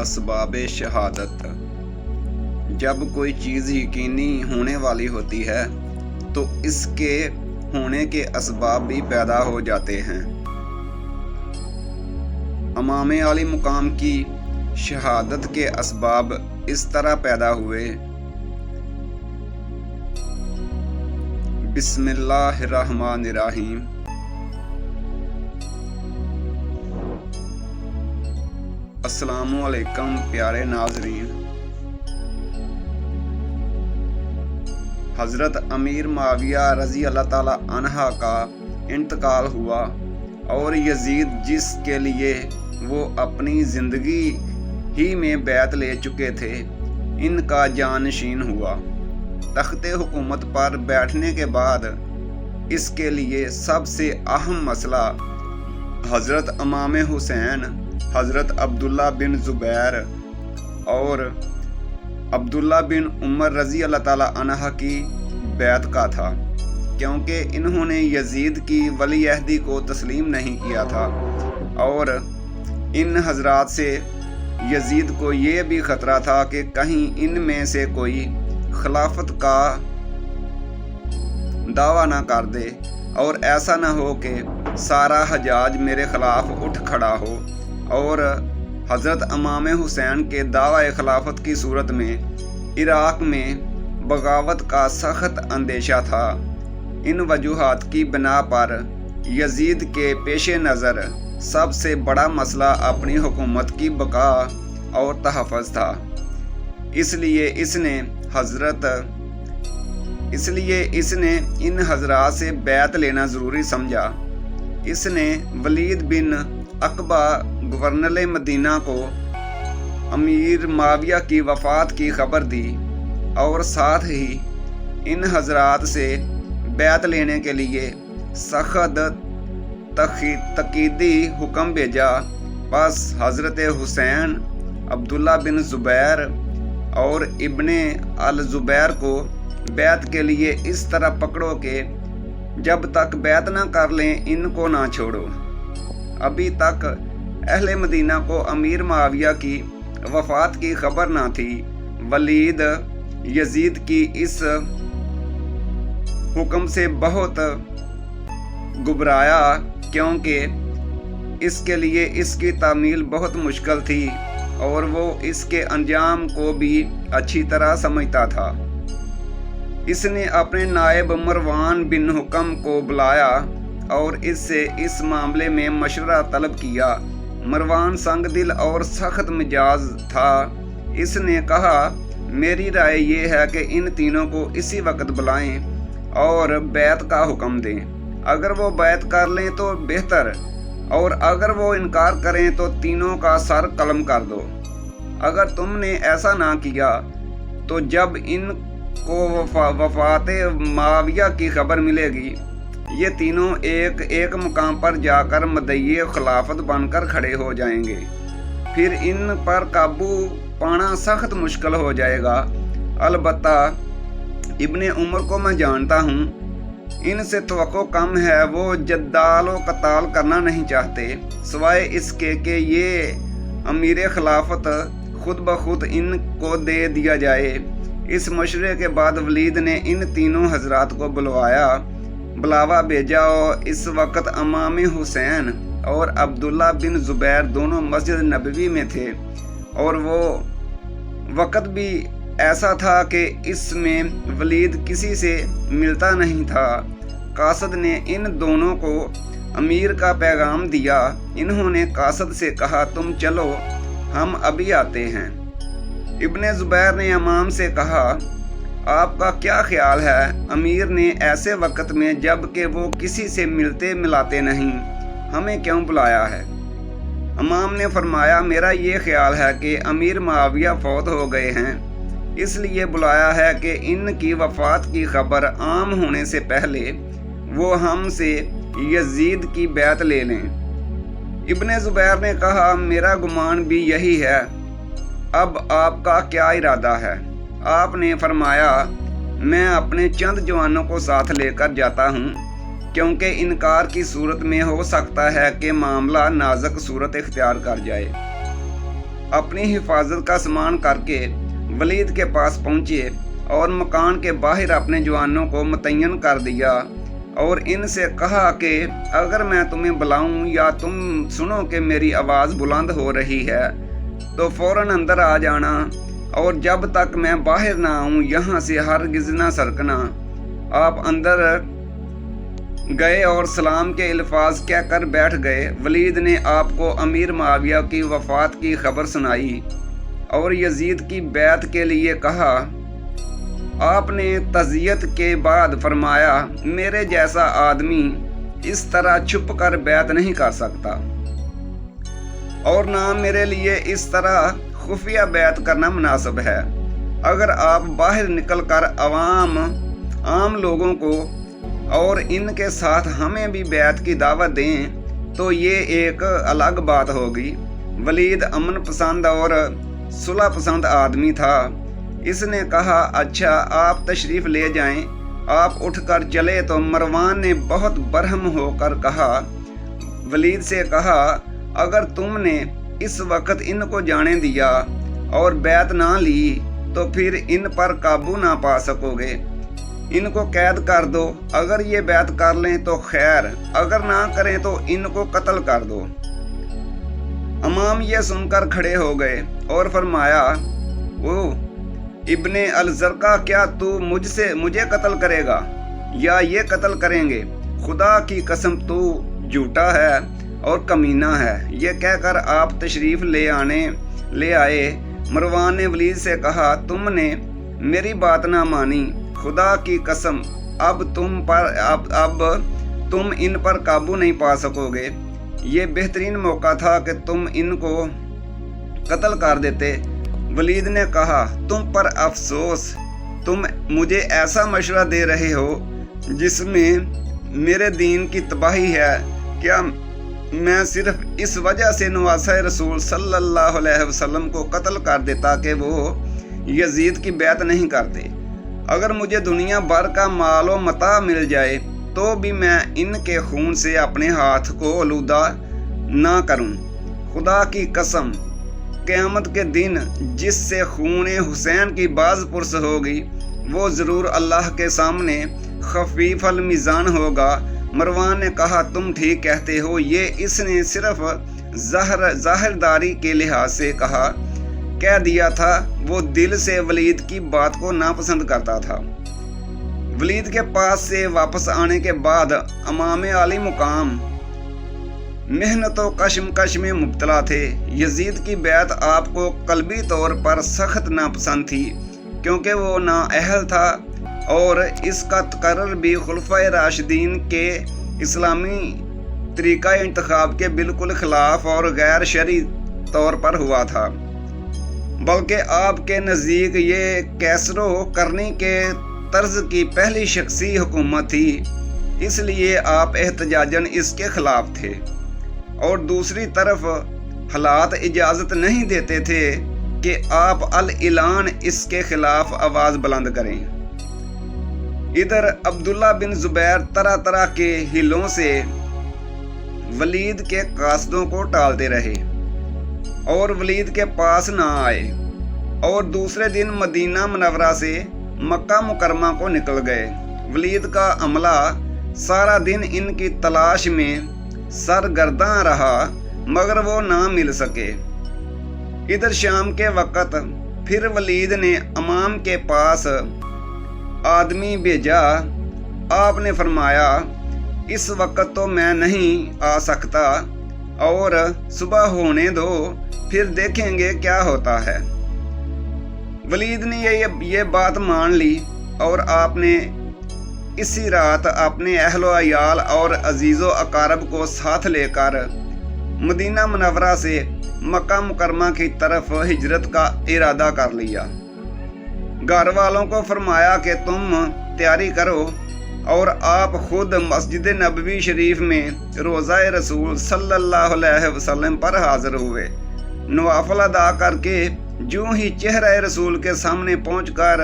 असबाब शहादत। जब कोई चीज़ यकीनी होने वाली होती है तो इसके होने के असबाब भी पैदा हो जाते हैं। इमाम आली मुकाम की शहादत के असबाब इस तरह पैदा हुए। बिस्मिल्लाहिर्रहमानिर्रहीम। अस्सलामु अलैकुम प्यारे नाजरीन। हज़रत अमीर मुआविया रज़ी अल्लाह ताला अन्हा का इंतकाल हुआ और यजीद जिसके लिए वो अपनी ज़िंदगी ही में बैत ले चुके थे, इनका जानशीन हुआ। तख्ते हुकूमत पर बैठने के बाद इसके लिए सबसे अहम मसला हज़रत इमाम हुसैन, हज़रत अब्दुल्ला बिन ज़ुबैर और अब्दुल्ला बिन उमर रज़ी अल्लाह ताला अन्हा की बैत का था, क्योंकि इन्होंने यजीद की वली अहदी को तस्लीम नहीं किया था और इन हजरात से यजीद को ये भी ख़तरा था कि कहीं इनमें से कोई खिलाफत का दावा ना कर दे और ऐसा ना हो कि सारा हजाज मेरे ख़िलाफ़ उठ खड़ा हो। और हज़रत इमाम हुसैन के दावा खिलाफत की सूरत में इराक़ में बगावत का सख्त अंदेशा था। इन वजूहात की बिना पर यजीद के पेश नज़र सबसे बड़ा मसला अपनी हुकूमत की बका और तहफ़्फ़ुज़ था। इसलिए इसने इन हजरात से बैत लेना ज़रूरी समझा। इसने वलीद बिन अकबा गवर्नर मदीना को अमीर मुआविया की वफ़ात की खबर दी और साथ ही इन हजरात से बैत लेने के लिए सख्त तकीदी हुक्म भेजा। बस हज़रत हुसैन, अब्दुल्ला बिन ज़ुबैर और इब्ने अल ज़ुबैर को बैत के लिए इस तरह पकड़ो कि जब तक बैत ना कर लें इनको ना छोड़ो। अभी तक अहले मदीना को अमीर मुआविया की वफ़ात की खबर ना थी। वलीद यजीद की इस हुक्म से बहुत घबराया, क्योंकि इसके लिए इसकी तामील बहुत मुश्किल थी और वो इसके अंजाम को भी अच्छी तरह समझता था। इसने अपने नायब मरवान बिन हुक्म को बुलाया और इससे इस मामले में मशवरा तलब किया। मरवान संगदिल और सख्त मिजाज था। इसने कहा, मेरी राय ये है कि इन तीनों को इसी वक्त बुलाएं और बैत का हुक्म दें। अगर वो बैत कर लें तो बेहतर, और अगर वो इनकार करें तो तीनों का सर कलम कर दो। अगर तुमने ऐसा ना किया तो जब इनको वफ़ात मुआविया की खबर मिलेगी, ये तीनों एक एक मुकाम पर जाकर मदई खिलाफत बनकर खड़े हो जाएंगे। फिर इन पर काबू पाना सख्त मुश्किल हो जाएगा। अलबत्ता इब्ने उमर को मैं जानता हूँ, इनसे तवक्को कम है। वो जद्दाल व कताल करना नहीं चाहते, सिवाय इसके कि ये अमीर खिलाफत खुद ब खुद इनको दे दिया जाए। इस मशवरे के बाद वलीद ने इन तीनों हजरात को बुलावा भेजा और इस वक्त इमाम हुसैन और अब्दुल्ला बिन ज़ुबैर दोनों मस्जिद नबवी में थे और वो वक्त भी ऐसा था कि इसमें वलीद किसी से मिलता नहीं था। कासद ने इन दोनों को अमीर का पैगाम दिया। इन्होंने कासद से कहा, तुम चलो, हम अभी आते हैं। इब्ने ज़ुबैर ने इमाम से कहा, आपका क्या ख्याल है? अमीर ने ऐसे वक्त में, जब कि वो किसी से मिलते मिलाते नहीं, हमें क्यों बुलाया है? इमाम ने फरमाया, मेरा ये ख्याल है कि अमीर मुआविया फौत हो गए हैं, इसलिए बुलाया है कि इनकी वफ़ात की खबर आम होने से पहले वो हमसे यजीद की बैत ले लें। इब्ने ज़ुबैर ने कहा, मेरा गुमान भी यही है। अब आपका क्या इरादा है? आपने फरमाया, मैं अपने चंद जवानों को साथ लेकर जाता हूँ, क्योंकि इनकार की सूरत में हो सकता है कि मामला नाजुक सूरत इख्तियार कर जाए। अपनी हिफाजत का सामान करके वलीद के पास पहुँचे और मकान के बाहर अपने जवानों को मुतय्यन कर दिया और इनसे कहा कि अगर मैं तुम्हें बुलाऊं या तुम सुनो कि मेरी आवाज़ बुलंद हो रही है तो फ़ौरन अंदर आ जाना, और जब तक मैं बाहर ना आऊं यहाँ से हरगिज़ ना सरकना। आप अंदर गए और सलाम के अल्फाज कहकर बैठ गए। वलीद ने आपको अमीर मुआविया की वफ़ात की खबर सुनाई और यजीद की बैत के लिए कहा। आपने तज़ियत के बाद फरमाया, मेरे जैसा आदमी इस तरह छुप कर बैत नहीं कर सकता और ना मेरे लिए इस तरह खुफिया बैत करना मुनासिब है। अगर आप बाहर निकल कर आम लोगों को और इनके साथ हमें भी बैत की दावत दें तो ये एक अलग बात होगी। वलीद अमन पसंद और सुलह पसंद आदमी था। इसने कहा, अच्छा आप तशरीफ़ ले जाएं। आप उठकर चले तो मरवान ने बहुत बरहम होकर कहा, वलीद से कहा, अगर तुमने इस वक्त इनको जाने दिया और बैत ना ली तो फिर इन पर काबू ना पा सकोगे। इनको कैद कर दो, अगर ये बैत कर लें तो खैर, अगर ना करें तो इनको कत्ल कर दो। इमाम ये सुनकर खड़े हो गए और फरमाया, ओ इब्ने अल-ज़रक़ा, क्या तू मुझे कत्ल करेगा या ये कत्ल करेंगे? खुदा की कसम तू झूठा है और कमीना है। ये कहकर आप तशरीफ़ ले आए। मरवान ने वलीद से कहा, तुमने मेरी बात ना मानी, खुदा की कसम अब तुम इन पर काबू नहीं पा सकोगे। ये बेहतरीन मौका था कि तुम इनको कत्ल कर देते। वलीद ने कहा, तुम पर अफसोस, तुम मुझे ऐसा मशवरा दे रहे हो जिसमें मेरे दीन की तबाही है। क्या मैं सिर्फ इस वजह से नवासा रसूल सल्लल्लाहु अलैहि वसल्लम को कत्ल कर देता कि वो यजीद की बैत नहीं करते? अगर मुझे दुनिया भर का मालो मता मिल जाए तो भी मैं इनके खून से अपने हाथ को आलूदा ना करूं। खुदा की कसम, क़यामत के दिन जिससे खून हुसैन की बाज पुरस होगी वो ज़रूर अल्लाह के सामने खफीफ अल मीज़ान होगा। मरवान ने कहा, तुम ठीक कहते हो। ये इसने सिर्फ ज़ाहिरदारी के लिहाज से कह दिया था। वो दिल से वलीद की बात को नापसंद करता था। वलीद के पास से वापस आने के बाद इमाम आली मुकाम मेहनत व कशमकश में मुब्तला थे। यजीद की बैत आपको कल्बी तौर पर सख्त नापसंद थी क्योंकि वो नाअहल था और इसका तकर्रर भी खुलफाए राशिदीन के इस्लामी तरीक़ा इंतखाब के बिल्कुल ख़िलाफ़ और गैर शरई तौर पर हुआ था। बल्कि आपके नज़दीक ये कैसरो करने के तर्ज की पहली शख्सी हुकूमत थी, इसलिए आप एहतजाजन इसके ख़िलाफ़ थे और दूसरी तरफ हालात इजाज़त नहीं देते थे कि आप अल-इलान इसके ख़िलाफ़ आवाज़ बुलंद करें। इधर अब्दुल्ला बिन ज़ुबैर तरह तरह के हिलों से वलीद के कासदों को टालते रहे और वलीद के पास ना आए और दूसरे दिन मदीना मुनव्वरा से मक्का मुकरमा को निकल गए। वलीद का अमला सारा दिन इनकी तलाश में सरगर्दां रहा मगर वो ना मिल सके। इधर शाम के वक़्त फिर वलीद ने इमाम के पास आदमी भेजा। आपने फरमाया, इस वक़्त तो मैं नहीं आ सकता और सुबह होने दो, फिर देखेंगे क्या होता है। वलीद ने ये बात मान ली और आपने इसी रात अपने अहलो अयाल और अजीज़ो अकारब को साथ लेकर मदीना मुनव्वरा से मक्का मुकरमा की तरफ हिजरत का इरादा कर लिया। घर वालों को फरमाया कि तुम तैयारी करो और आप खुद मस्जिद नबवी शरीफ में रोज़ा रसूल सल्लल्लाहु अलैहि वसल्लम पर हाज़िर हुए। नवाफिल अदा करके यूं ही चेहरा रसूल के सामने पहुंचकर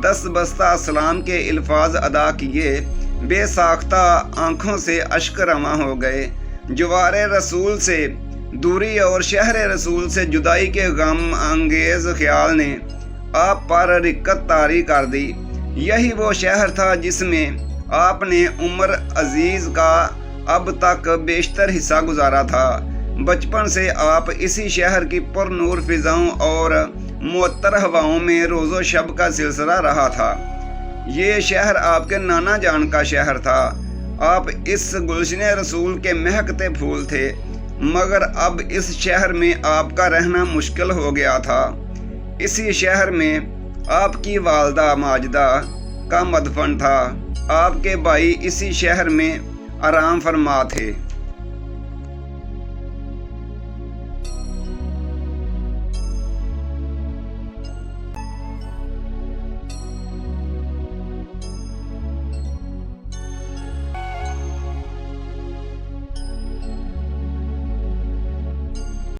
10 बस्ता सलाम के अल्फाज अदा किए। बेसाख्ता आँखों से अश्क रवां हो गए। जवारे रसूल से दूरी और शहर रसूल से जुदाई के गम अंगेज ख्याल ने आप पर रिक्कत तारी कर दी। यही वो शहर था जिसमें आपने उम्र अजीज़ का अब तक बेशतर हिस्सा गुजारा था। बचपन से आप इसी शहर की पुरनूर फिजाओं और मुअत्तर हवाओं में रोज़ो शब का सिलसिला रहा था। ये शहर आपके नाना जान का शहर था। आप इस गुलशने रसूल के महकते फूल थे, मगर अब इस शहर में आपका रहना मुश्किल हो गया था। इसी शहर में आपकी वालदा माजिदा का मदफन था। आपके भाई इसी शहर में आराम फरमा थे।